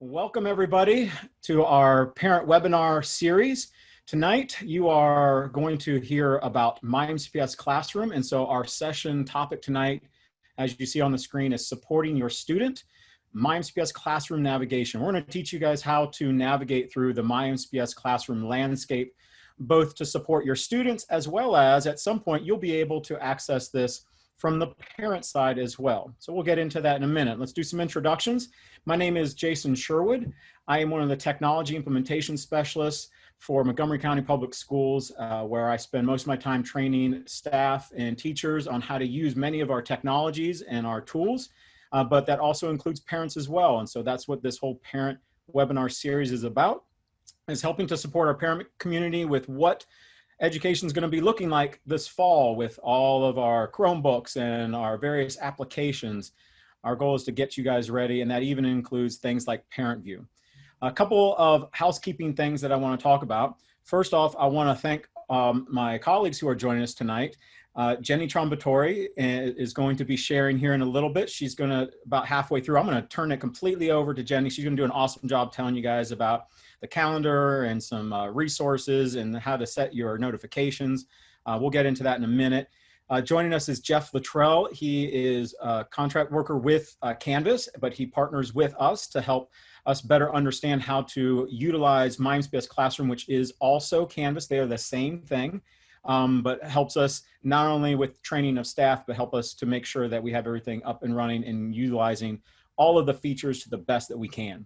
Welcome everybody to our parent webinar series. Tonight you are going to hear about myMCPS Classroom, and so our session topic tonight, as you see on the screen, is supporting your student myMCPS Classroom navigation. We're going to teach you guys how to navigate through the myMCPS Classroom landscape, both to support your students as well as at some point you'll be able to access this from the parent side as well. So we'll get into that in a minute. Let's do some introductions. My name is Jason Sherwood. I am one of the technology implementation specialists for Montgomery County Public Schools, where I spend most of my time training staff and teachers on how to use many of our technologies and our tools, but that also includes parents as well. And so that's what this whole parent webinar series is about, is helping to support our parent community with what education is going to be looking like this fall with all of our Chromebooks and our various applications. Our goal is to get you guys ready, and that even includes things like Parent View. A couple of housekeeping things that I want to talk about. First off, I want to thank my colleagues who are joining us tonight. Jenny Trombatori is going to be sharing here in a little bit. She's going to, about halfway through, I'm going to turn it completely over to Jenny. She's going to do an awesome job telling you guys about the calendar and some resources and how to set your notifications. We'll get into that in a minute. Joining us is Jeff Luttrell. He is a contract worker with Canvas, but he partners with us to help us better understand how to utilize myMCPS Classroom, which is also Canvas. They are the same thing, but helps us not only with training of staff, but help us to make sure that we have everything up and running and utilizing all of the features to the best that we can.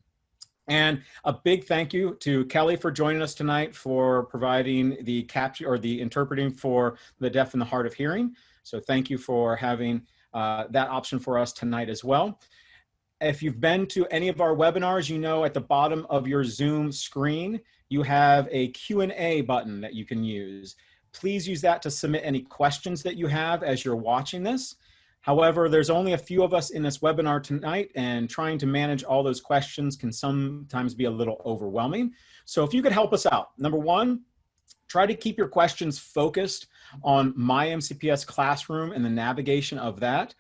And a big thank you to Kelly for joining us tonight for providing the capture or the interpreting for the deaf and the hard of hearing. So thank you for having that option for us tonight as well. If you've been to any of our webinars, you know at the bottom of your Zoom screen, you have a Q&A button that you can use. Please use that to submit any questions that you have as you're watching this. However, there's only a few of us in this webinar tonight, and trying to manage all those questions can sometimes be a little overwhelming. So if you could help us out, number one, try to keep your questions focused on myMCPS Classroom and the navigation of that.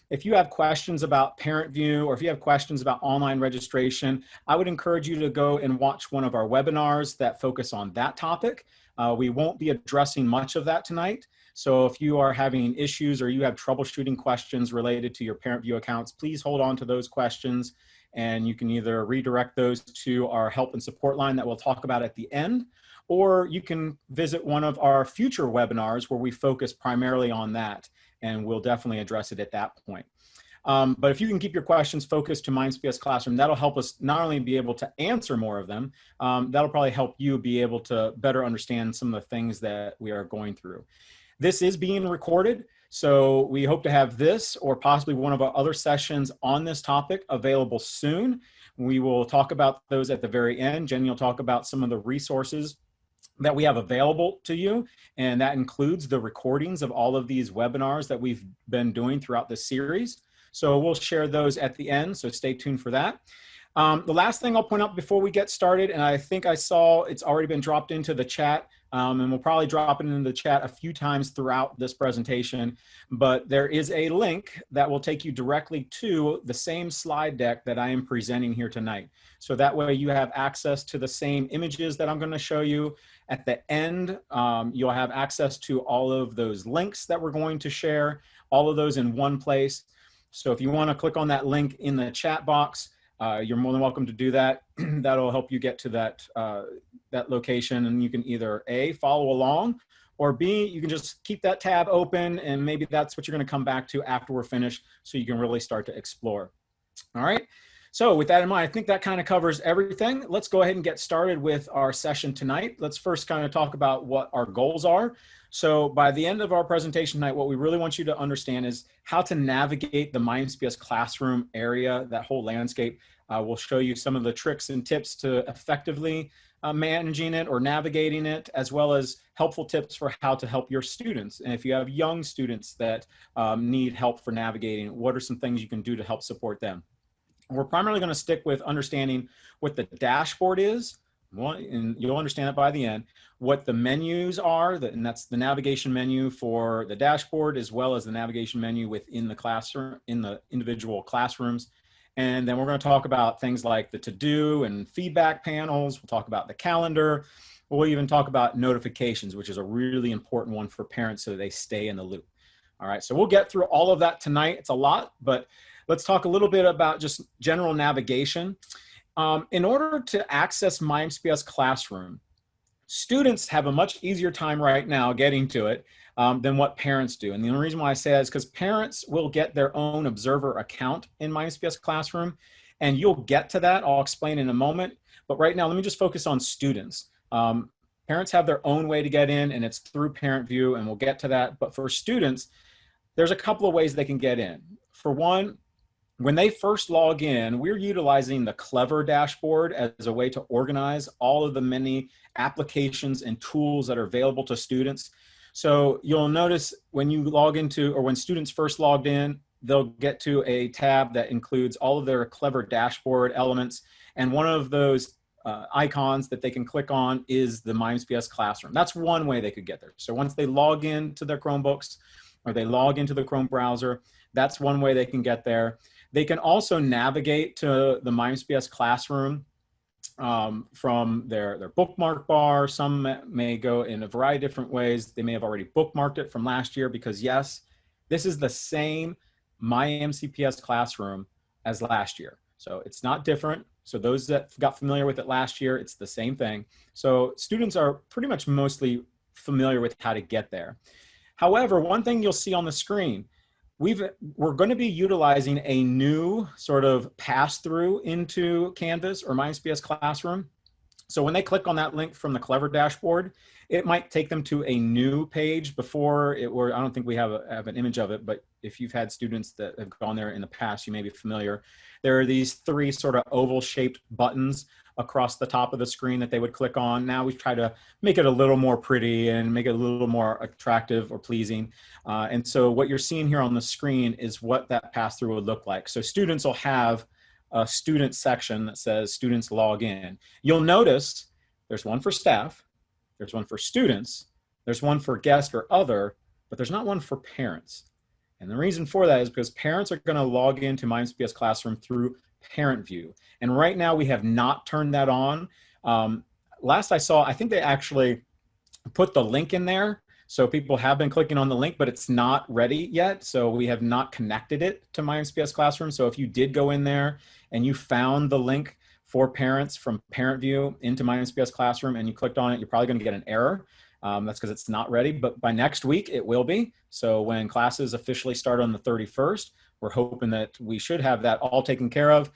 If you have questions about Parent View or if you have questions about online registration, I would encourage you to go and watch one of our webinars that focus on that topic. We won't be addressing much of that tonight. So if you are having issues or you have troubleshooting questions related to your Parent View accounts, please hold on to those questions, and you can either redirect those to our help and support line that we'll talk about at the end, or you can visit one of our future webinars where we focus primarily on that, and we'll definitely address it at that point. But if you can keep your questions focused to myMCPS Classroom, that'll help us not only be able to answer more of them, that'll probably help you be able to better understand some of the things that we are going through. This is being recorded, so we hope to have this or possibly one of our other sessions on this topic available soon. We will talk about those at the very end. Jenny will talk about some of the resources that we have available to you, and that includes the recordings of all of these webinars that we've been doing throughout this series. So we'll share those at the end, so stay tuned for that. The last thing I'll point out before we get started, and I think I saw it's already been dropped into the chat, and we'll probably drop it into the chat a few times throughout this presentation, but there is a link that will take you directly to the same slide deck that I am presenting here tonight. So that way you have access to the same images that I'm going to show you. At the end, you'll have access to all of those links that we're going to share, all of those in one place. So if you want to click on that link in the chat box, you're more than welcome to do that. That'll help you get to that, that location, and you can either A, follow along, or B, you can just keep that tab open, and maybe that's what you're going to come back to after we're finished so you can really start to explore. All right. So with that in mind, I think that kind of covers everything. Let's go ahead and get started with our session tonight. Let's first kind of talk about what our goals are. So by the end of our presentation tonight, what we really want you to understand is how to navigate the myMCPS Classroom area, that whole landscape. We'll show you some of the tricks and tips to effectively managing it or navigating it, as well as helpful tips for how to help your students. And if you have young students that need help for navigating, what are some things you can do to help support them? We're primarily going to stick with understanding what the dashboard is, and you'll understand that by the end, what the menus are, and that's the navigation menu for the dashboard, as well as the navigation menu within the classroom, in the individual classrooms, And then we're going to talk about things like the to-do and feedback panels. We'll talk about the calendar. We'll even talk about notifications, which is a really important one for parents so they stay in the loop. All right, so we'll get through all of that tonight. It's a lot, but let's talk a little bit about just general navigation. In order to access myMCPS Classroom, students have a much easier time right now getting to it than what parents do. And the only reason why I say that is because parents will get their own observer account in myMCPS Classroom, and you'll get to that. I'll explain in a moment. But right now, let me just focus on students. Parents have their own way to get in, and it's through Parent View, and we'll get to that. But for students, there's a couple of ways they can get in. For one, when they first log in, we're utilizing the Clever dashboard as a way to organize all of the many applications and tools that are available to students. So you'll notice when you log into, or when students first logged in, they'll get to a tab that includes all of their Clever dashboard elements. And one of those icons that they can click on is the myMCPS Classroom. That's one way they could get there. So once they log into their Chromebooks or they log into the Chrome browser, that's one way they can get there. They can also navigate to the myMCPS Classroom from their bookmark bar. Some may go in a variety of different ways. They may have already bookmarked it from last year because yes, this is the same myMCPS Classroom as last year. So it's not different. So those that got familiar with it last year, it's the same thing. So students are pretty much mostly familiar with how to get there. However, one thing you'll see on the screen, we're going to be utilizing a new sort of pass-through into Canvas or myMCPS Classroom. So when they click on that link from the Clever dashboard, it might take them to a new page before it were. I don't think we have an image of it, but if you've had students that have gone there in the past, you may be familiar. There are these three sort of oval-shaped buttons across the top of the screen that they would click on. Now we try to make it a little more pretty and make it a little more attractive or pleasing. And so what you're seeing here on the screen is what that pass-through would look like. So students will have a student section that says students log in. You'll notice there's one for staff, there's one for students, there's one for guest or other, but there's not one for parents. And the reason for that is because parents are going to log into myMCPS Classroom through Parent View. And right now we have not turned that on. Last I saw, I think they actually put the link in there. So people have been clicking on the link, but it's not ready yet. So we have not connected it to myMCPS Classroom. So if you did go in there and you found the link for parents from Parent View into myMCPS Classroom and you clicked on it, you're probably going to get an error. That's because it's not ready, but by next week it will be. So when classes officially start on the 31st, we're hoping that we should have that all taken care of.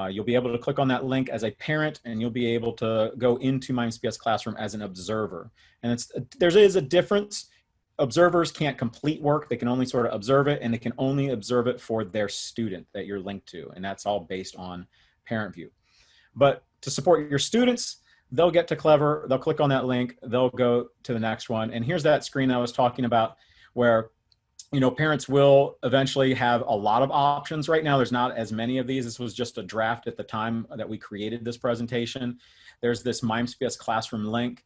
You'll be able to click on that link as a parent and you'll be able to go into myMCPS Classroom as an observer. And there is a difference. Observers can't complete work. They can only sort of observe it, and they can only observe it for their student that you're linked to. And that's all based on Parent View. But to support your students, they'll get to Clever, they'll click on that link, they'll go to the next one. And here's that screen I was talking about where, you know, parents will eventually have a lot of options. Right now, there's not as many of these. This was just a draft at the time that we created this presentation. There's this myMCPS Classroom link.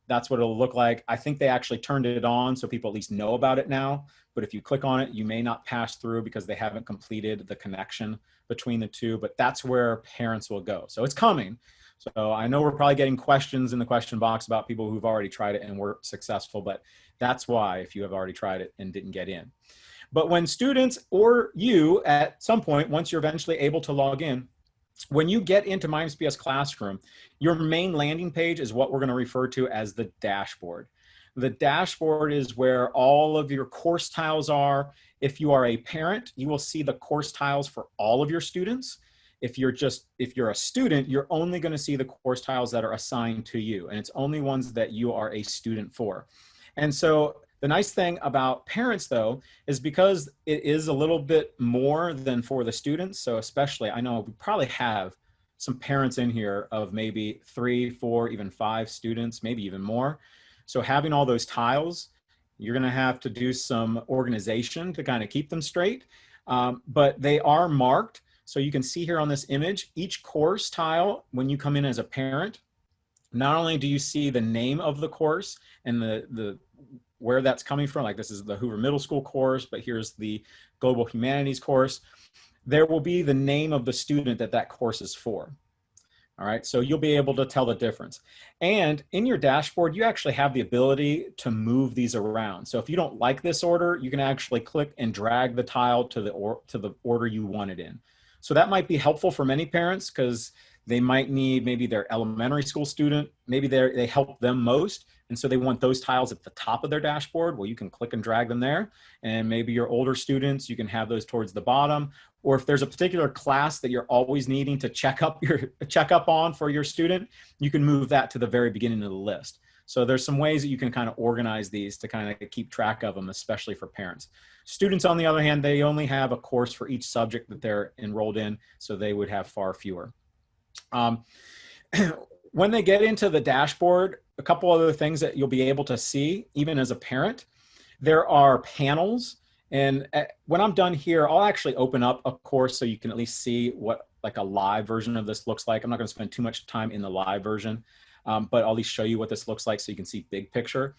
That's what it'll look like. I think they actually turned it on so people at least know about it now. But if you click on it, you may not pass through because they haven't completed the connection between the two. But that's where parents will go. So it's coming. So I know we're probably getting questions in the question box about people who've already tried it and were successful, but that's why if you have already tried it and didn't get in. But when students or you at some point, once you're eventually able to log in, when you get into myMCPS Classroom, your main landing page is what we're going to refer to as the dashboard. The dashboard is where all of your course tiles are. If you are a parent, you will see the course tiles for all of your students. If you're a student, you're only going to see the course tiles that are assigned to you, and it's only ones that you are a student for. And so the nice thing about parents, though, is because it is a little bit more than for the students. So especially, I know we probably have some parents in here of maybe 3, 4, even 5 students, maybe even more. So having all those tiles, you're going to have to do some organization to kind of keep them straight, but they are marked. So you can see here on this image, each course tile, when you come in as a parent, not only do you see the name of the course and the where that's coming from, like this is the Hoover Middle School course, but here's the Global Humanities course. there will be the name of the student that that course is for. All right, so you'll be able to tell the difference. And in your dashboard, you actually have the ability to move these around. So if you don't like this order, you can actually click and drag the tile to the order you want it in. So that might be helpful for many parents because they might need maybe their elementary school student, maybe they help them most. And so they want those tiles at the top of their dashboard. Well, you can click and drag them there. And maybe your older students, you can have those towards the bottom. Or if there's a particular class that you're always needing to check up on for your student, you can move that to the very beginning of the list. So there's some ways that you can kind of organize these to kind of keep track of them, especially for parents. Students, on the other hand, they only have a course for each subject that they're enrolled in, so they would have far fewer. When they get into the dashboard, a couple other things that you'll be able to see, even as a parent, there are panels. And when I'm done here, I'll actually open up a course so you can at least see what like a live version of this looks like. I'm not going to spend too much time in the live version, but I'll at least show you what this looks like so you can see big picture.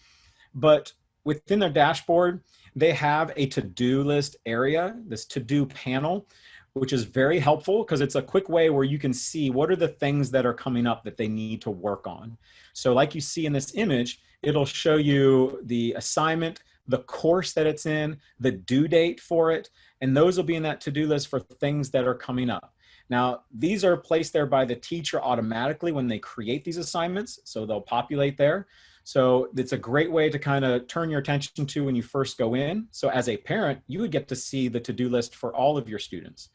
But within their dashboard, they have a to-do list area, this to-do panel, which is very helpful because it's a quick way where you can see what are the things that are coming up that they need to work on. So like you see in this image, it'll show you the assignment, the course that it's in, the due date for it, and those will be in that to-do list for things that are coming up. Now, these are placed there by the teacher automatically when they create these assignments, so they'll populate there. So it's a great way to kind of turn your attention to when you first go in. So as a parent, you would get to see the to-do list for all of your students.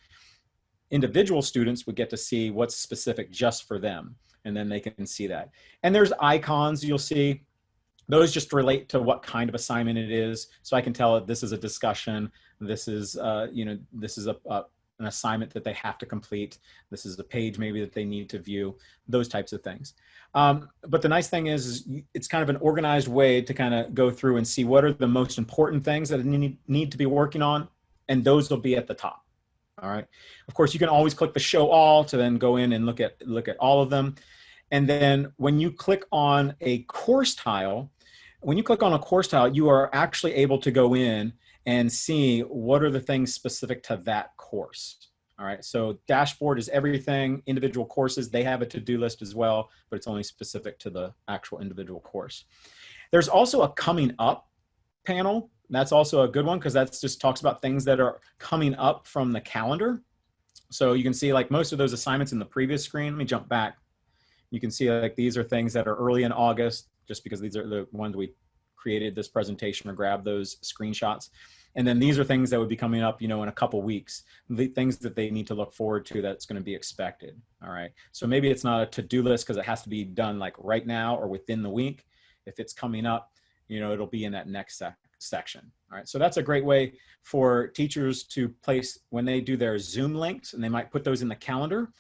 Individual students would get to see what's specific just for them, and then they can see that. And there's icons you'll see. Those just relate to what kind of assignment it is. So I can tell it this is a discussion, this is, this is an assignment that they have to complete, this is a page maybe that they need to view, those types of things. But the nice thing is it's kind of an organized way to kind of go through and see what are the most important things that need to be working on, and those will be at the top. All right. Of course, you can always click the show all to then go in and look at all of them. And then when you click on a course tile, you are actually able to go in and see what are the things specific to that course. All right. So dashboard is everything. Individual courses, they have a to-do list as well, but it's only specific to the actual individual course. There's also a coming up panel. That's also a good one because that just talks about things that are coming up from the calendar. So you can see like most of those assignments in the previous screen. Let me jump back. You can see like these are things that are early in August, just because these are the ones we created this presentation or grabbed those screenshots. And then these are things that would be coming up, in a couple weeks, the things that they need to look forward to that's going to be expected. All right. So maybe it's not a to-do list because it has to be done like right now or within the week. If it's coming up, it'll be in that next section. All right. So that's a great way for teachers to place when they do their Zoom links, and they might put those in the calendar.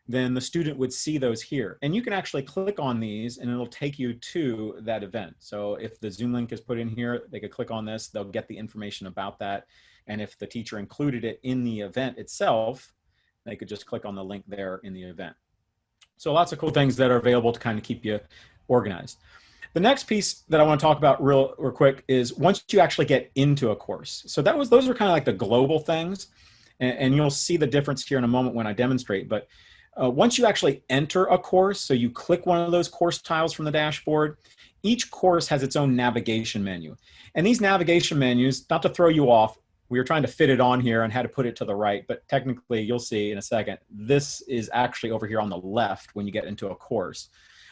Then the student would see those here. And you can actually click on these and it'll take you to that event. So if the Zoom link is put in here, they could click on this, they'll get the information about that. And if the teacher included it in the event itself, they could just click on the link there in the event. So lots of cool things that are available to kind of keep you organized. The next piece that I want to talk about real quick is once you actually get into a course. So those are kind of like the global things. And you'll see the difference here in a moment when I demonstrate. But once you actually enter a course, so you click one of those course tiles from the dashboard, each course has its own navigation menu. And these navigation menus, not to throw you off, we were trying to fit it on here and had to put it to the right, but technically you'll see in a second, this is actually over here on the left when you get into a course.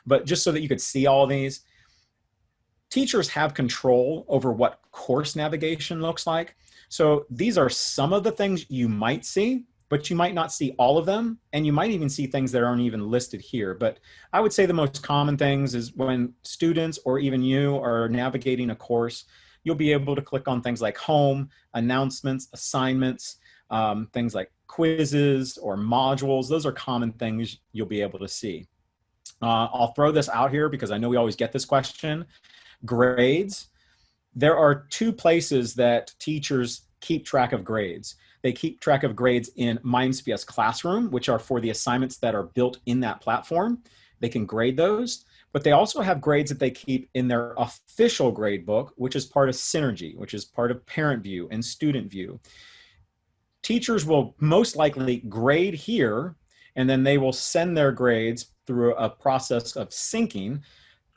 But just so that you could see all these, teachers have control over what course navigation looks like. So these are some of the things you might see, but you might not see all of them, and you might even see things that aren't even listed here. But I would say the most common things is when students or even you are navigating a course, you'll be able to click on things like home, announcements, assignments, things like quizzes or modules. Those are common things you'll be able to see. I'll throw this out here because I know we always get this question. Grades. There are two places that teachers keep track of grades. They keep track of grades in myMCPS Classroom, which are for the assignments that are built in that platform. They can grade those, but they also have grades that they keep in their official grade book, which is part of Synergy, which is part of Parent View and Student View. teachers will most likely grade here, and then they will send their grades through a process of syncing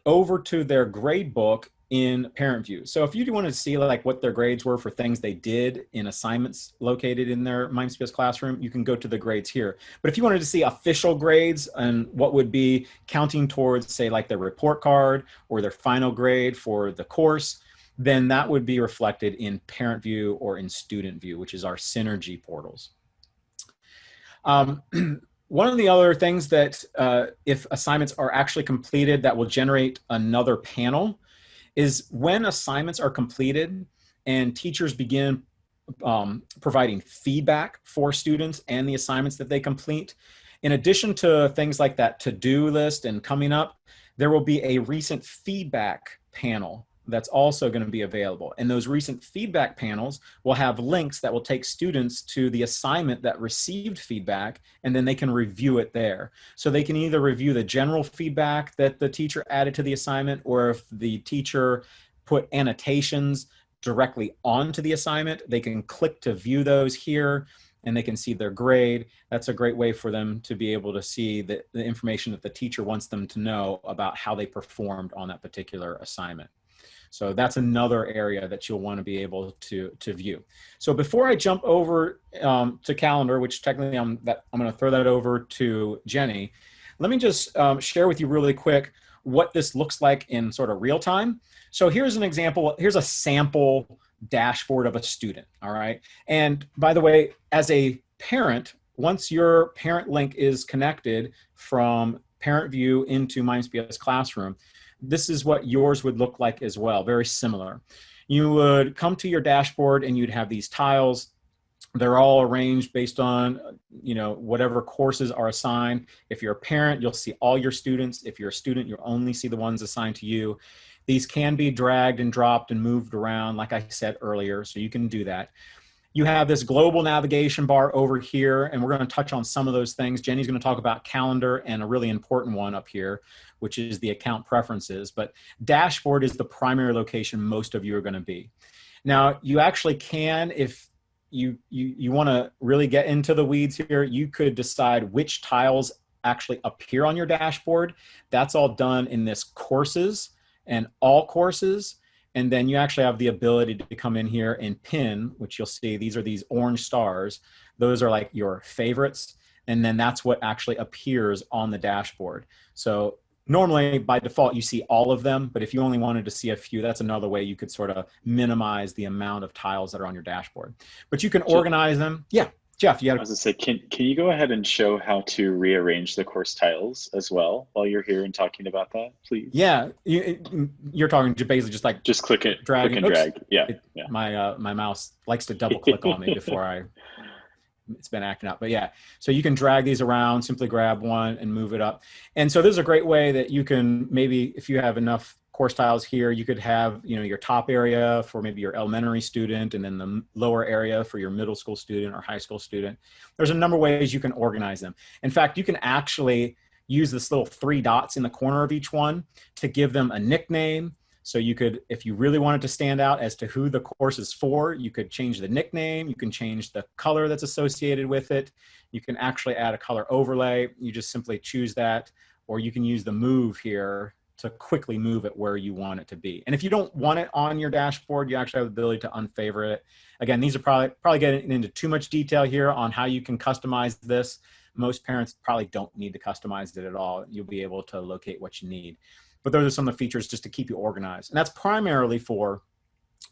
over to their grade book in parent view. So if you want to see like what their grades were for things they did in assignments located in their myMCPS classroom, you can go to the grades here. But if you wanted to see official grades and what would be counting towards, say, like their report card or their final grade for the course, then that would be reflected in parent view or in student view, which is our synergy portals. One of the other things that if assignments are actually completed that will generate another panel is when assignments are completed and teachers begin providing feedback for students and the assignments that they complete. In addition to things like that to-do list and coming up, there will be a recent feedback panel that's also going to be available. And those recent feedback panels will have links that will take students to the assignment that received feedback, and then they can review it there. So they can either review the general feedback that the teacher added to the assignment, or if the teacher put annotations directly onto the assignment, they can click to view those here, and they can see their grade. That's a great way for them to be able to see the information that the teacher wants them to know about how they performed on that particular assignment. So that's another area that you'll want to be able to view. So before I jump over to calendar, which technically I'm going to throw that over to Jenny, let me just share with you really quick what this looks like in sort of real time. So here's an example. Here's a sample dashboard of a student, all right? And by the way, as a parent, once your parent link is connected from Parent View into myMCPS Classroom, this is what yours would look like as well, very similar. You would come to your dashboard and you'd have these tiles. They're all arranged based on, whatever courses are assigned. If you're a parent, you'll see all your students. If you're a student, you'll only see the ones assigned to you. These can be dragged and dropped and moved around, like I said earlier, so you can do that. You have this global navigation bar over here, and we're going to touch on some of those things. Jenny's going to talk about calendar and a really important one up here, which is the account preferences. But dashboard is the primary location most of you are going to be. Now, you actually can, if you want to really get into the weeds here, you could decide which tiles actually appear on your dashboard. That's all done in this courses and all courses. And then you actually have the ability to come in here and pin, which you'll see, these are these orange stars. Those are like your favorites. And then that's what actually appears on the dashboard. So normally by default, you see all of them, but if you only wanted to see a few, that's another way you could sort of minimize the amount of tiles that are on your dashboard. But you can organize them. Yeah, Jeff, you had I was gonna say, can you go ahead and show how to rearrange the course tiles as well while you're here and talking about that, please? Yeah, you're talking basically just like click it, drag click and drag. Yeah, yeah. My mouse likes to double click on me before it's been acting up. But yeah, so you can drag these around, simply grab one and move it up. And so this is a great way that you can maybe, if you have enough course tiles here, you could have, your top area for maybe your elementary student, and then the lower area for your middle school student or high school student. There's a number of ways you can organize them. In fact, you can actually use this little 3 dots in the corner of each one to give them a nickname. So you could, if you really wanted to stand out as to who the course is for, you could change the nickname, you can change the color that's associated with it. You can actually add a color overlay. You just simply choose that, or you can use the move here to quickly move it where you want it to be. And if you don't want it on your dashboard, you actually have the ability to unfavorite it. Again, these are probably getting into too much detail here on how you can customize this. Most parents probably don't need to customize it at all. You'll be able to locate what you need. But those are some of the features just to keep you organized. And that's primarily for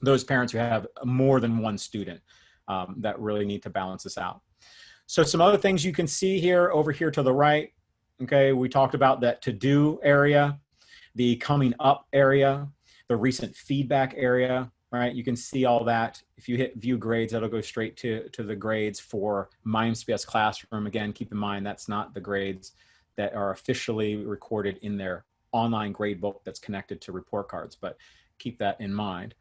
those parents who have more than one student that really need to balance this out. So some other things you can see here, over here to the right, okay, we talked about that to-do area, the coming up area, the recent feedback area, right? You can see all that. If you hit view grades, that'll go straight to the grades for myMCPS Classroom. Again, keep in mind, that's not the grades that are officially recorded in their online grade book that's connected to report cards, but keep that in mind.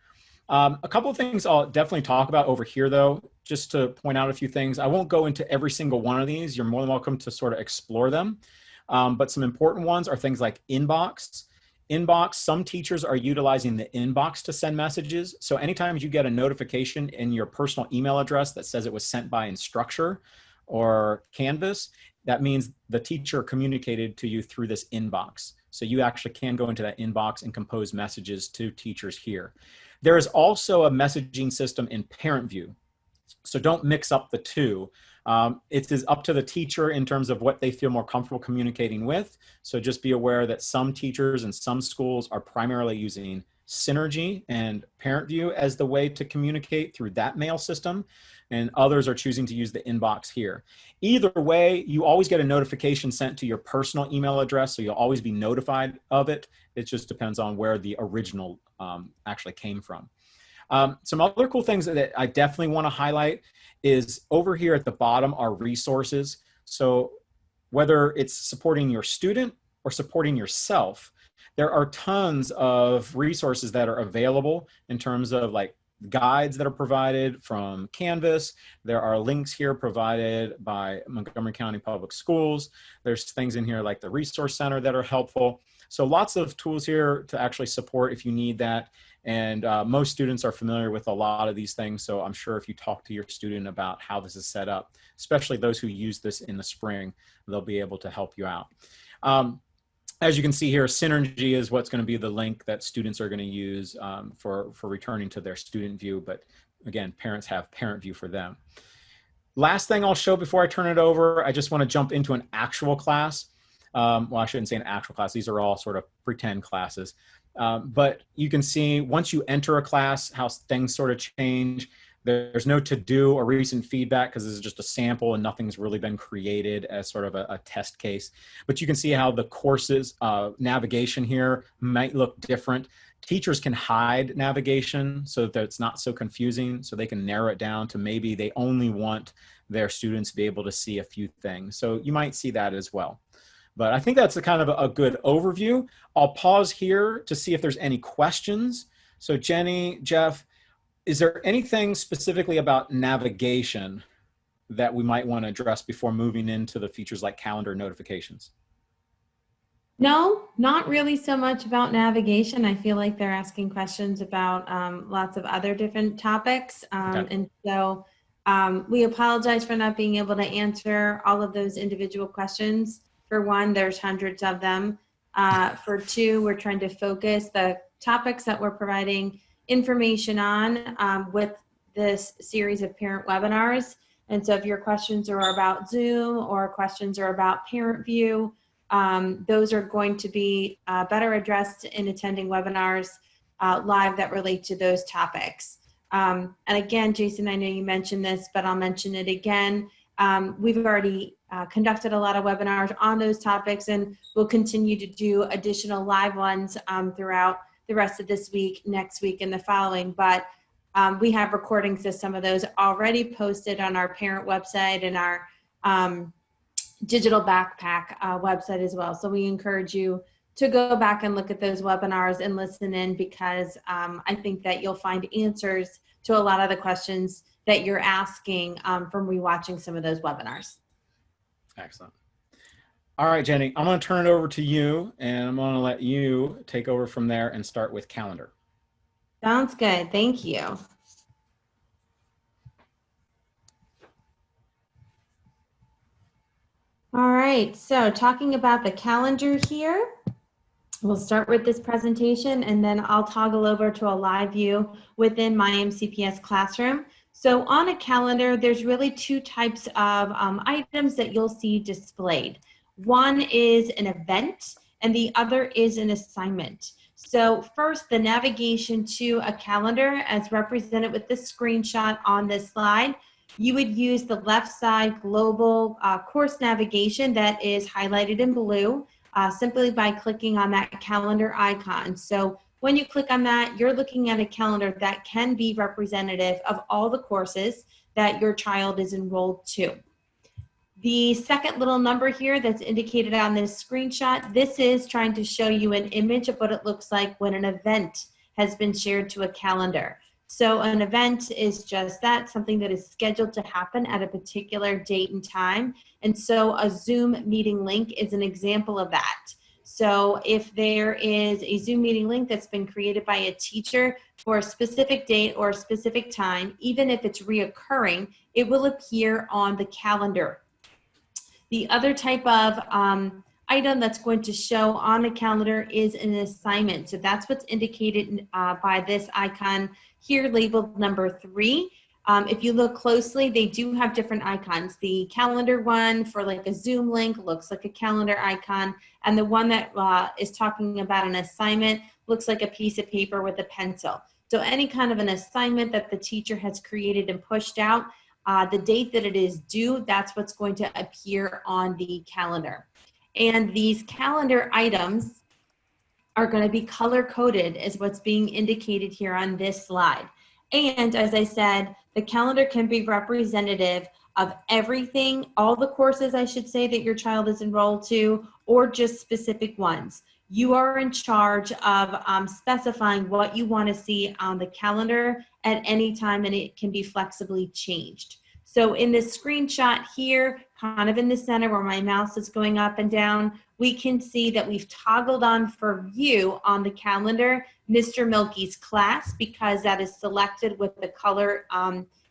A couple of things I'll definitely talk about over here though, just to point out a few things. I won't go into every single one of these. You're more than welcome to sort of explore them. But some important ones are things like inbox. Inbox, some teachers are utilizing the inbox to send messages. So anytime you get a notification in your personal email address that says it was sent by Instructure or Canvas, that means the teacher communicated to you through this inbox. So you actually can go into that inbox and compose messages to teachers here. There is also a messaging system in ParentView. So don't mix up the two. It is up to the teacher in terms of what they feel more comfortable communicating with. So just be aware that some teachers and some schools are primarily using Synergy and ParentView as the way to communicate through that mail system, and others are choosing to use the inbox here. Either way, you always get a notification sent to your personal email address, so you'll always be notified of it. It just depends on where the original actually came from. Some other cool things that I definitely want to highlight is over here at the bottom are resources. So whether it's supporting your student or supporting yourself, there are tons of resources that are available in terms of like guides that are provided from Canvas. There are links here provided by Montgomery County Public Schools. There's things in here like the Resource Center that are helpful. So lots of tools here to actually support if you need that. And most students are familiar with a lot of these things. So I'm sure if you talk to your student about how this is set up, especially those who use this in the spring, they'll be able to help you out. As you can see here, Synergy is what's going to be the link that students are going to use for returning to their student view. But again, parents have ParentView for them. Last thing I'll show before I turn it over, I just want to jump into an actual class. Well, I shouldn't say an actual class. These are all sort of pretend classes. But you can see once you enter a class, how things sort of change. There's no to-do or recent feedback because this is just a sample and nothing's really been created as sort of a test case. But you can see how the courses navigation here might look different. Teachers can hide navigation so that it's not so confusing, so they can narrow it down to maybe they only want their students to be able to see a few things. So you might see that as well. But I think that's a kind of a good overview. I'll pause here to see if there's any questions. So Jenny, Jeff, is there anything specifically about navigation that we might want to address before moving into the features like calendar notifications? No, not really so much about navigation. I feel like they're asking questions about lots of other different topics. Okay. And so we apologize for not being able to answer all of those individual questions. For one, there's hundreds of them. For two, we're trying to focus the topics that we're providing information on with this series of parent webinars. And so if your questions are about Zoom or questions are about ParentView, those are going to be better addressed in attending webinars live that relate to those topics. And again, Jason, I know you mentioned this, but I'll mention it again. We've already conducted a lot of webinars on those topics, and we'll continue to do additional live ones throughout the rest of this week, next week, and the following. But we have recordings of some of those already posted on our parent website and our digital backpack website as well. So we encourage you to go back and look at those webinars and listen in, because I think that you'll find answers to a lot of the questions that you're asking from rewatching some of those webinars. Excellent. All right, Jenny, I'm going to turn it over to you, and I'm going to let you take over from there and start with calendar. Sounds good. Thank you. All right, so talking about the calendar here, we'll start with this presentation, and then I'll toggle over to a live view within myMCPS Classroom. So on a calendar, there's really two types of items that you'll see displayed. One is an event, and the other is an assignment. So first, the navigation to a calendar as represented with this screenshot on this slide. You would use the left side global course navigation that is highlighted in blue simply by clicking on that calendar icon. So when you click on that, you're looking at a calendar that can be representative of all the courses that your child is enrolled to. The second little number here that's indicated on this screenshot, this is trying to show you an image of what it looks like when an event has been shared to a calendar. So an event is just that, something that is scheduled to happen at a particular date and time. And so a Zoom meeting link is an example of that. So if there is a Zoom meeting link that's been created by a teacher for a specific date or a specific time, even if it's reoccurring, it will appear on the calendar. The other type of item that's going to show on the calendar is an assignment. So that's what's indicated by this icon here labeled number 3. If you look closely, they do have different icons. The calendar one for like a Zoom link looks like a calendar icon, and the one that is talking about an assignment looks like a piece of paper with a pencil. So any kind of an assignment that the teacher has created and pushed out, the date that it is due, that's what's going to appear on the calendar. And these calendar items are going to be color coded as what's being indicated here on this slide. And as I said, the calendar can be representative of everything, all the courses, I should say, that your child is enrolled to, or just specific ones. You are in charge of specifying what you want to see on the calendar at any time, and it can be flexibly changed. So in this screenshot here, kind of in the center where my mouse is going up and down, we can see that we've toggled on for view on the calendar Mr. Milky's class, because that is selected with the color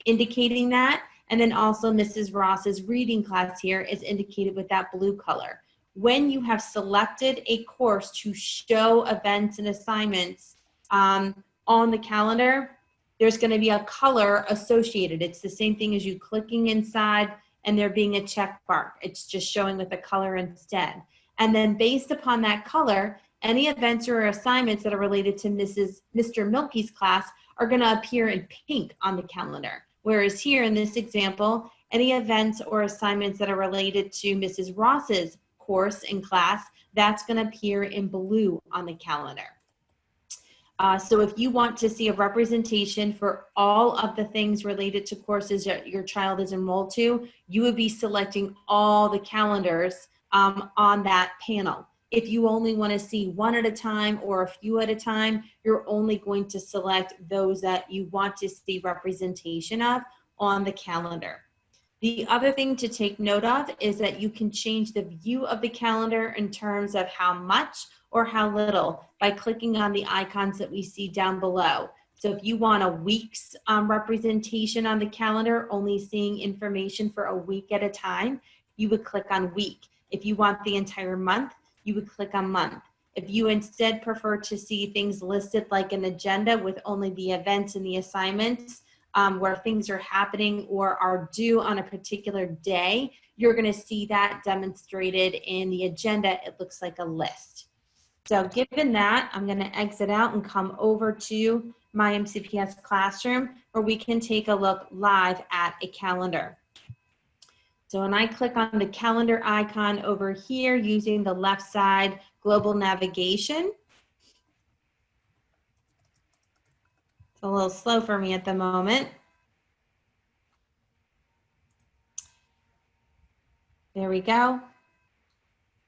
indicating that. And then also Mrs. Ross's reading class here is indicated with that blue color. When you have selected a course to show events and assignments on the calendar, there's going to be a color associated. It's the same thing as you clicking inside and there being a check mark. It's just showing with a color instead. And then based upon that color, any events or assignments that are related to Mr. Milky's class are going to appear in pink on the calendar. Whereas here in this example, any events or assignments that are related to Mrs. Ross's course in class, that's going to appear in blue on the calendar. So if you want to see a representation for all of the things related to courses that your child is enrolled to, you would be selecting all the calendars on that panel. If you only want to see one at a time or a few at a time, you're only going to select those that you want to see representation of on the calendar. The other thing to take note of is that you can change the view of the calendar in terms of how much or how little by clicking on the icons that we see down below. So if you want a week's representation on the calendar, only seeing information for a week at a time, you would click on week. If you want the entire month, you would click on month. If you instead prefer to see things listed like an agenda with only the events and the assignments, where things are happening or are due on a particular day, you're going to see that demonstrated in the agenda. It looks like a list. So given that, I'm going to exit out and come over to myMCPS Classroom, where we can take a look live at a calendar. So when I click on the calendar icon over here using the left side global navigation, it's a little slow for me at the moment. There we go.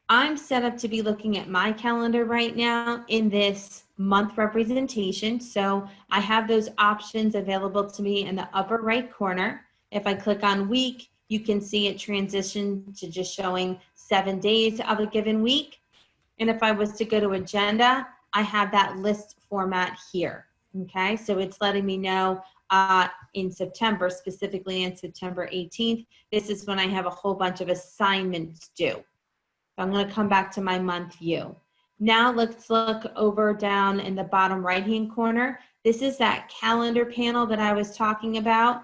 I'm set up to be looking at my calendar right now in this month representation. So I have those options available to me in the upper right corner. If I click on week, you can see it transition to just showing 7 days of a given week. And if I was to go to agenda, I have that list format here. Okay, so it's letting me know in September, specifically on September 18th, this is when I have a whole bunch of assignments due. So I'm going to come back to my month view. Now let's look over down in the bottom right-hand corner. This is that calendar panel that I was talking about.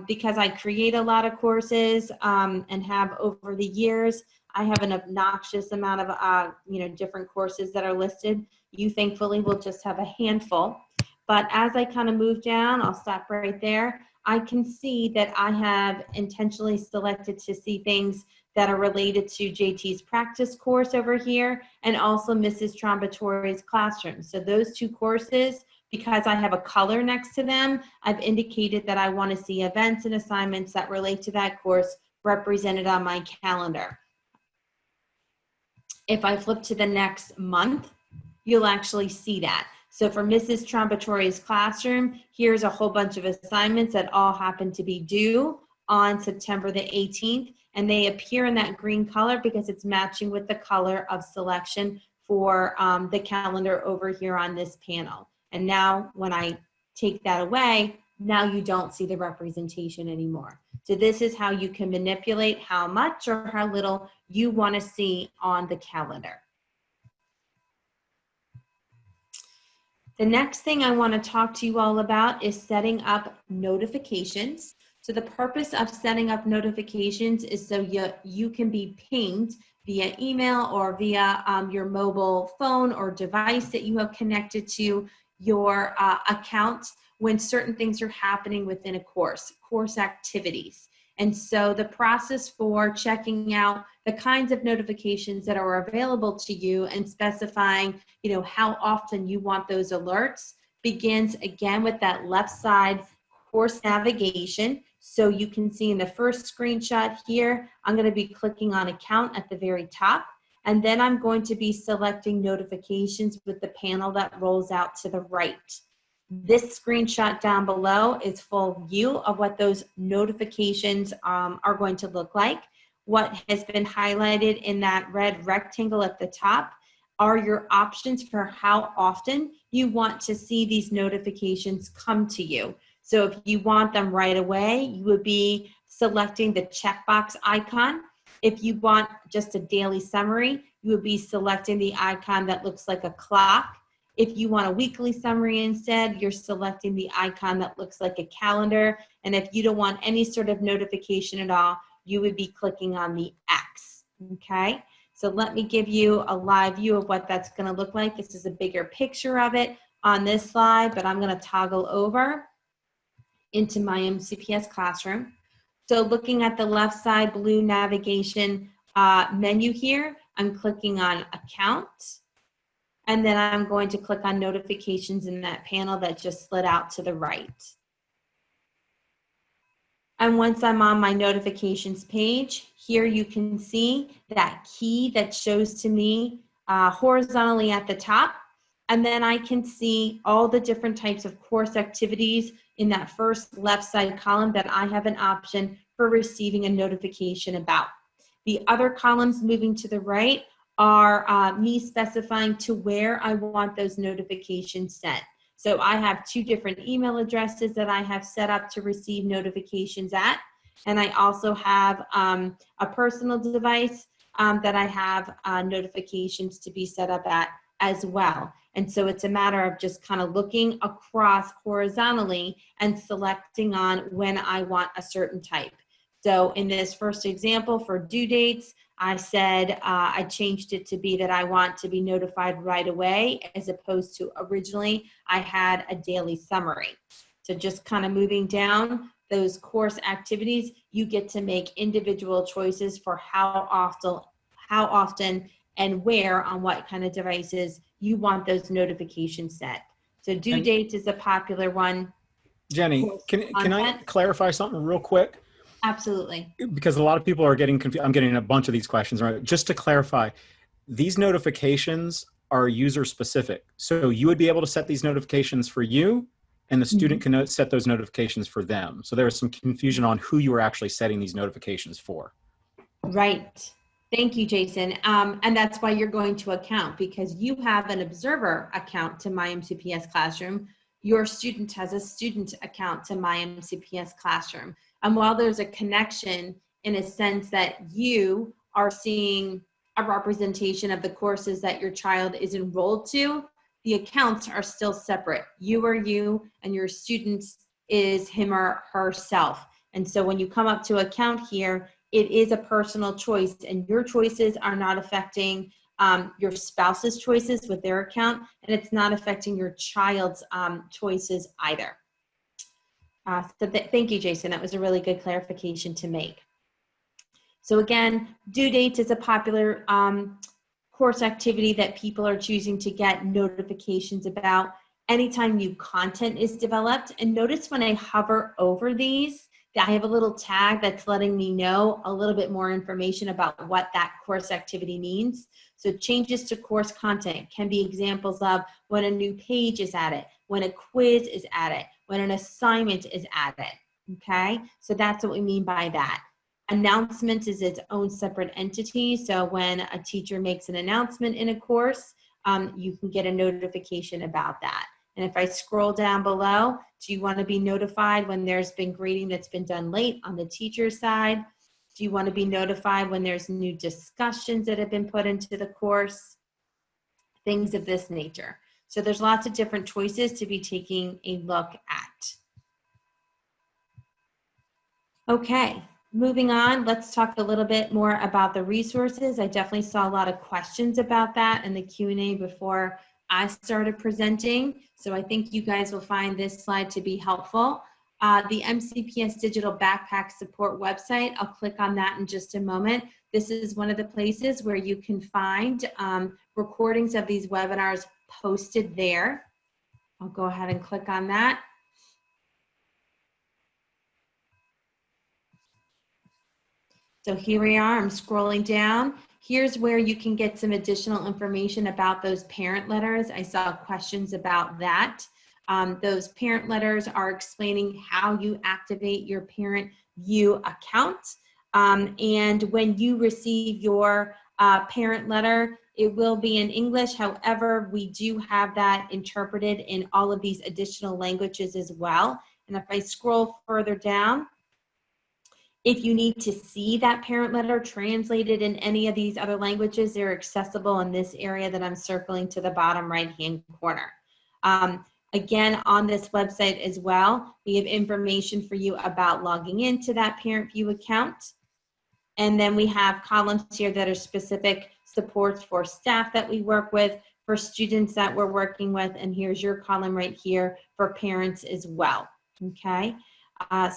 Because I create a lot of courses and have over the years, I have an obnoxious amount of different courses that are listed. You thankfully will just have a handful. But as I kind of move down, I'll stop right there. I can see that I have intentionally selected to see things that are related to JT's practice course over here and also Mrs. Trombatore's classroom. So those two courses, because I have a color next to them, I've indicated that I want to see events and assignments that relate to that course represented on my calendar. If I flip to the next month, you'll actually see that. So for Mrs. Trombatore's classroom, here's a whole bunch of assignments that all happen to be due on September the 18th, and they appear in that green color because it's matching with the color of selection for the calendar over here on this panel. And now when I take that away, now you don't see the representation anymore. So this is how you can manipulate how much or how little you want to see on the calendar. The next thing I want to talk to you all about is setting up notifications. So the purpose of setting up notifications is so you can be pinged via email or via your mobile phone or device that you have connected to your account when certain things are happening within a course activities. And so the process for checking out the kinds of notifications that are available to you and specifying, how often you want those alerts begins again with that left side course navigation. So you can see in the first screenshot here, I'm going to be clicking on account at the very top. And then I'm going to be selecting notifications with the panel that rolls out to the right. This screenshot down below is full view of what those notifications are going to look like. What has been highlighted in that red rectangle at the top are your options for how often you want to see these notifications come to you. So if you want them right away, you would be selecting the checkbox icon. If you want just a daily summary, you would be selecting the icon that looks like a clock. If you want a weekly summary instead, you're selecting the icon that looks like a calendar. And if you don't want any sort of notification at all, you would be clicking on the X, okay? So let me give you a live view of what that's gonna look like. This is a bigger picture of it on this slide, but I'm gonna toggle over into myMCPS Classroom. So looking at the left side blue navigation menu here, I'm clicking on Account. And then I'm going to click on notifications in that panel that just slid out to the right. And once I'm on my notifications page, here you can see that key that shows to me horizontally at the top. And then I can see all the different types of course activities in that first left side column that I have an option for receiving a notification about. The other columns moving to the right are me specifying to where I want those notifications sent. So I have two different email addresses that I have set up to receive notifications at. And I also have a personal device that I have notifications to be set up at as well. And so it's a matter of just kind of looking across horizontally and selecting on when I want a certain type. So in this first example for due dates, I said I changed it to be that I want to be notified right away, as opposed to originally I had a daily summary. So just kind of moving down those course activities, you get to make individual choices for how often and where on what kind of devices you want those notifications set. So due dates is a popular one. Jenny, can I clarify something real quick? Absolutely. Because a lot of people are getting confused. I'm getting a bunch of these questions, right? Just to clarify, these notifications are user specific. So you would be able to set these notifications for you, and the student can set those notifications for them. So there is some confusion on who you are actually setting these notifications for. Right. Thank you, Jason. And that's why you're going to account, because you have an observer account to myMCPS Classroom. Your student has a student account to myMCPS Classroom. And while there's a connection in a sense that you are seeing a representation of the courses that your child is enrolled to, the accounts are still separate. You are you, and your student is him or herself. And so when you come up to account here, it is a personal choice, and your choices are not affecting your spouse's choices with their account, and it's not affecting your child's choices either. Thank you, Jason. That was a really good clarification to make. So again, due dates is a popular course activity that people are choosing to get notifications about anytime new content is developed. And notice when I hover over these, I have a little tag that's letting me know a little bit more information about what that course activity means. So changes to course content can be examples of when a new page is added, when a quiz is added, when an assignment is added, okay? So that's what we mean by that. Announcement is its own separate entity. So when a teacher makes an announcement in a course, you can get a notification about that. And if I scroll down below, do you want to be notified when there's been grading that's been done late on the teacher side? Do you want to be notified when there's new discussions that have been put into the course? Things of this nature. So there's lots of different choices to be taking a look at. Okay, moving on, let's talk a little bit more about the resources. I definitely saw a lot of questions about that in the Q&A before I started presenting. So I think you guys will find this slide to be helpful. The MCPS Digital Backpack Support website, I'll click on that in just a moment. This is one of the places where you can find recordings of these webinars posted there. I'll go ahead and click on that. So here we are, I'm scrolling down. Here's where you can get some additional information about those parent letters. I saw questions about that. Those parent letters are explaining how you activate your parent view account. And when you receive your parent letter, it will be in English. However, we do have that interpreted in all of these additional languages as well. And if I scroll further down, if you need to see that parent letter translated in any of these other languages, they're accessible in this area that I'm circling to the bottom right-hand corner. Again, on this website as well, we have information for you about logging into that parent view account. And then we have columns here that are specific supports for staff that we work with, for students that we're working with, and here's your column right here for parents as well, okay?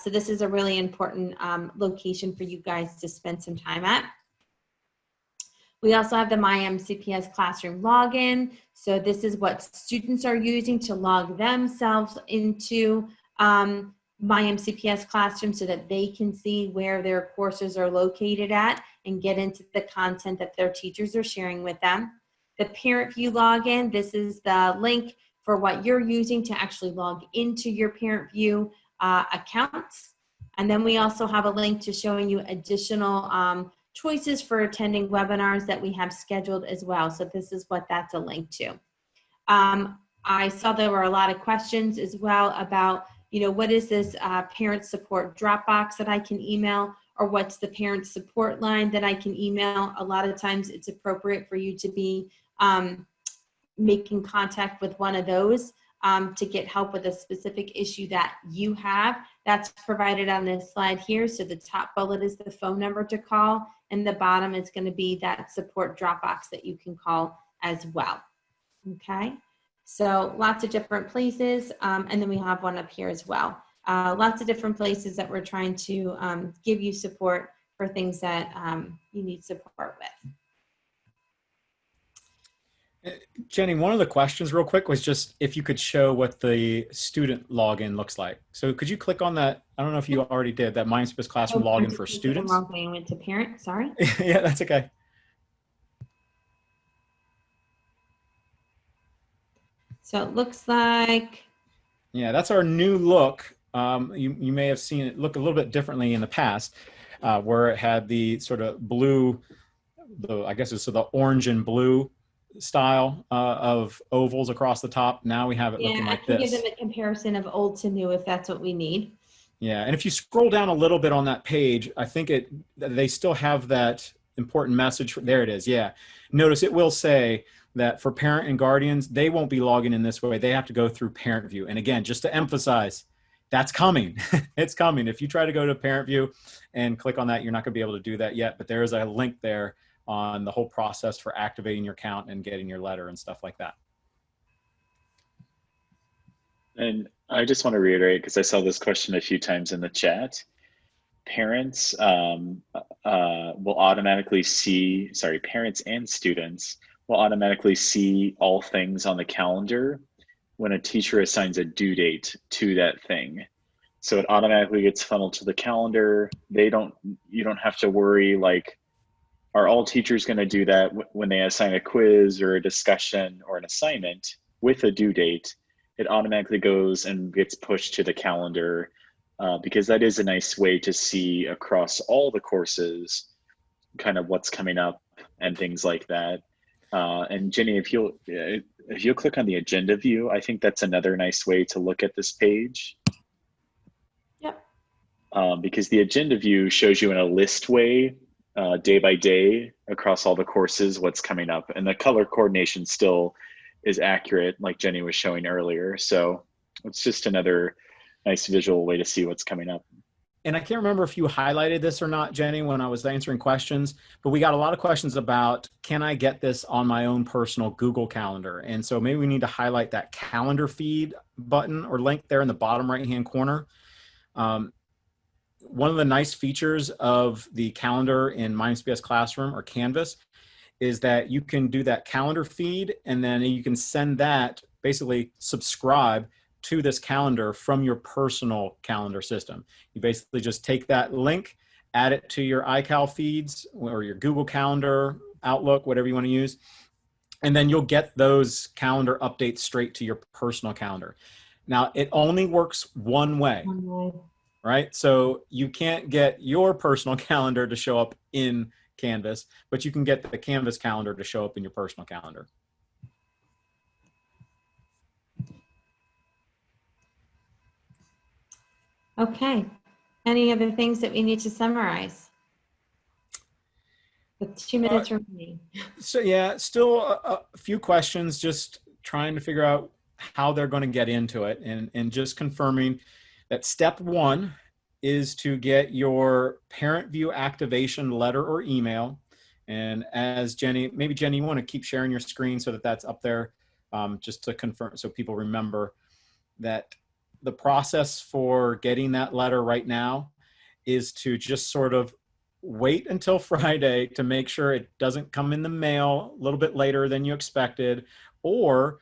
So this is a really important location for you guys to spend some time at. We also have the myMCPS classroom login. So this is what students are using to log themselves into myMCPS classroom so that they can see where their courses are located at and get into the content that their teachers are sharing with them. The parent view login, this is the link for what you're using to actually log into your parent view accounts. And then we also have a link to showing you additional choices for attending webinars that we have scheduled as well. So this is what that's a link to. I saw there were a lot of questions as well about, you know, what is this parent support Dropbox that I can email, or what's the parent support line that I can email? A lot of times it's appropriate for you to be making contact with one of those to get help with a specific issue that you have. That's provided on this slide here. So the top bullet is the phone number to call, and the bottom is going to be that support Dropbox that you can call as well. Okay, so lots of different places, and then we have one up here as well. Lots of different places that we're trying to give you support for things that you need support with. Jenny, one of the questions real quick was just if you could show what the student login looks like. So could you click on that? I don't know if you already did that myMCPS classroom login for students. I went to parent, sorry. Yeah, that's okay. So it looks like. Yeah, that's our new look. You may have seen it look a little bit differently in the past, where it had the sort of blue, I guess it's so the orange and blue style of ovals across the top. Now we have it looking like this. I can give them a comparison of old to new if that's what we need. Yeah, and if you scroll down a little bit on that page, I think they still have that important message. There it is, yeah. Notice it will say that for parent and guardians, they won't be logging in this way. They have to go through parent view. And again, just to emphasize, that's coming. It's coming. If you try to go to parent view and click on that, you're not going to be able to do that yet, but there is a link there on the whole process for activating your account and getting your letter and stuff like that. And I just want to reiterate, because I saw this question a few times in the chat. Parents will automatically see, parents and students will automatically see all things on the calendar when a teacher assigns a due date to that thing. So it automatically gets funneled to the calendar. You don't have to worry, like, are all teachers going to do that when they assign a quiz or a discussion or an assignment with a due date? It automatically goes and gets pushed to the calendar because that is a nice way to see across all the courses kind of what's coming up and things like that. And Jenny, if you'll click on the agenda view, I think that's another nice way to look at this page. Yep. Because the agenda view shows you in a list way, day by day across all the courses, what's coming up. And the color coordination still is accurate, like Jenny was showing earlier. So it's just another nice visual way to see what's coming up. And I can't remember if you highlighted this or not, Jenny, when I was answering questions, but we got a lot of questions about, can I get this on my own personal Google Calendar? And so maybe we need to highlight that calendar feed button or link there in the bottom right-hand corner. One of the nice features of the calendar in myMCPS Classroom or Canvas is that you can do that calendar feed, and then you can send that, basically subscribe to this calendar from your personal calendar system. You basically just take that link, add it to your iCal feeds or your Google Calendar, Outlook, whatever you want to use, and then you'll get those calendar updates straight to your personal calendar. Now, it only works one way, right? So you can't get your personal calendar to show up in Canvas, but you can get the Canvas calendar to show up in your personal calendar. Okay. Any other things that we need to summarize? With 2 minutes remaining. So yeah, still a few questions, just trying to figure out how they're going to get into it, and just confirming that step 1 is to get your parent view activation letter or email. And as Jenny, maybe Jenny, you want to keep sharing your screen so that that's up there, just to confirm, so people remember that the process for getting that letter right now is to just sort of wait until Friday to make sure it doesn't come in the mail a little bit later than you expected. Or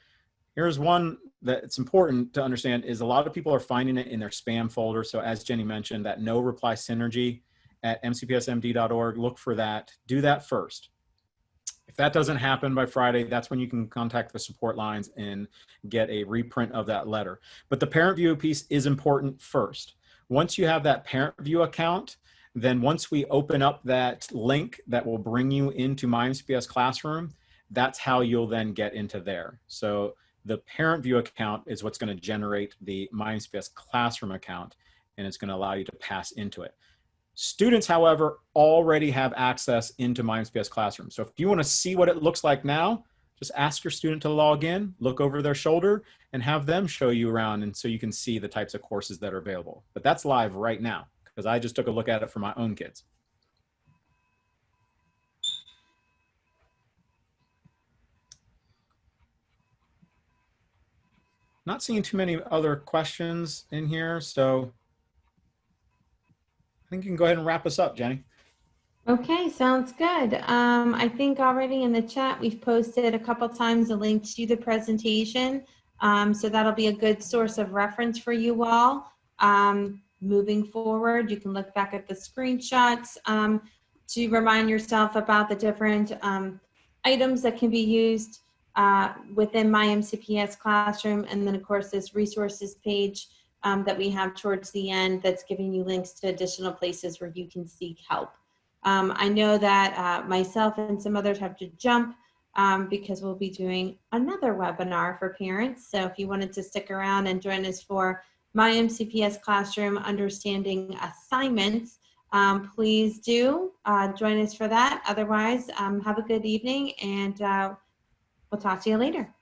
here's one that it's important to understand is a lot of people are finding it in their spam folder. So as Jenny mentioned, that no reply synergy at mcpsmd.org, look for that. Do that first. If that doesn't happen by Friday, that's when you can contact the support lines and get a reprint of that letter. But the parent view piece is important first. Once you have that parent view account, then once we open up that link that will bring you into myMCPS Classroom, that's how you'll then get into there. So the parent view account is what's going to generate the myMCPS Classroom account, and it's going to allow you to pass into it. Students, however, already have access into myMCPS Classroom. So if you want to see what it looks like now, just ask your student to log in, look over their shoulder, and have them show you around, and so you can see the types of courses that are available. But that's live right now, because I just took a look at it for my own kids. Not seeing too many other questions in here, so I think you can go ahead and wrap us up, Jenny. Okay, sounds good. I think already in the chat, we've posted a couple times a link to the presentation. So that'll be a good source of reference for you all. Moving forward, you can look back at the screenshots to remind yourself about the different items that can be used within myMCPS Classroom. And then of course, this resources page that we have towards the end that's giving you links to additional places where you can seek help. I know that myself and some others have to jump because we'll be doing another webinar for parents. So if you wanted to stick around and join us for myMCPS Classroom Understanding Assignments, please do join us for that. Otherwise, have a good evening, and we'll talk to you later.